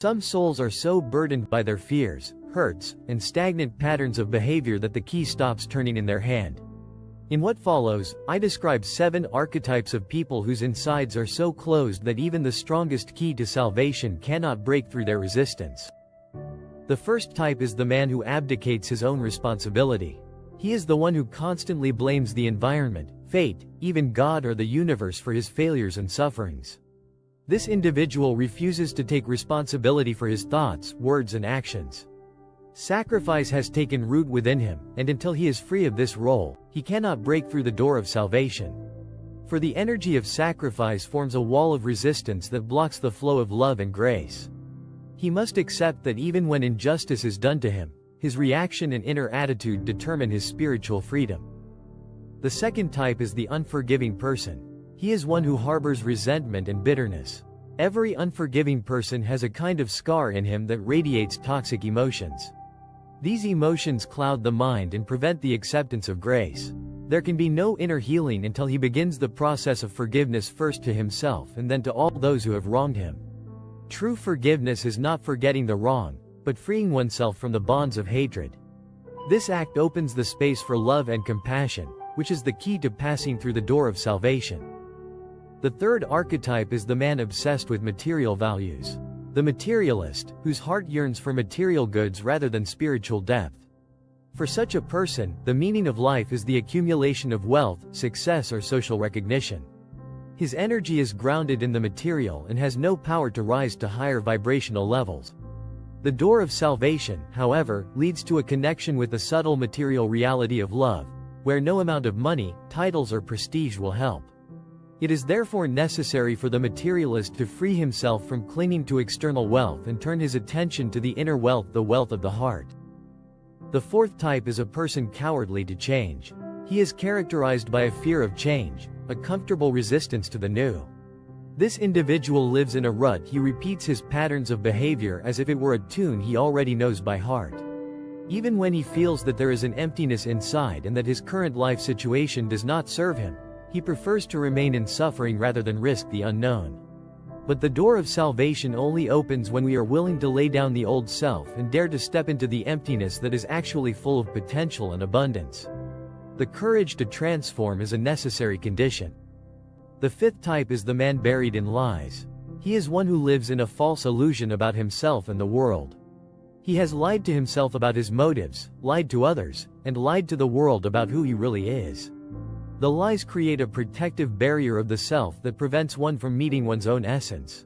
Some souls are so burdened by their fears, hurts, and stagnant patterns of behavior that the key stops turning in their hand. In what follows, I describe 7 archetypes of people whose insides are so closed that even the strongest key to salvation cannot break through their resistance. The first type is the man who abdicates his own responsibility. He is the one who constantly blames the environment, fate, even God or the universe for his failures and sufferings. This individual refuses to take responsibility for his thoughts, words, and actions. Sacrifice has taken root within him, and until he is free of this role, he cannot break through the door of salvation. For the energy of sacrifice forms a wall of resistance that blocks the flow of love and grace. He must accept that even when injustice is done to him, his reaction and inner attitude determine his spiritual freedom. The second type is the unforgiving person. He is one who harbors resentment and bitterness. Every unforgiving person has a kind of scar in him that radiates toxic emotions. These emotions cloud the mind and prevent the acceptance of grace. There can be no inner healing until he begins the process of forgiveness, first to himself and then to all those who have wronged him. True forgiveness is not forgetting the wrong, but freeing oneself from the bonds of hatred. This act opens the space for love and compassion, which is the key to passing through the door of salvation. The third archetype is the man obsessed with material values. The materialist, whose heart yearns for material goods rather than spiritual depth. For such a person, the meaning of life is the accumulation of wealth, success, or social recognition. His energy is grounded in the material and has no power to rise to higher vibrational levels. The door of salvation, however, leads to a connection with the subtle material reality of love, where no amount of money, titles, or prestige will help. It is therefore necessary for the materialist to free himself from clinging to external wealth and turn his attention to the inner wealth, the wealth of the heart. The fourth type is a person cowardly to change. He is characterized by a fear of change, a comfortable resistance to the new. This individual lives in a rut. He repeats his patterns of behavior as if it were a tune he already knows by heart. Even when he feels that there is an emptiness inside and that his current life situation does not serve him, he prefers to remain in suffering rather than risk the unknown. But the door of salvation only opens when we are willing to lay down the old self and dare to step into the emptiness that is actually full of potential and abundance. The courage to transform is a necessary condition. The fifth type is the man buried in lies. He is one who lives in a false illusion about himself and the world. He has lied to himself about his motives, lied to others, and lied to the world about who he really is. The lies create a protective barrier of the self that prevents one from meeting one's own essence.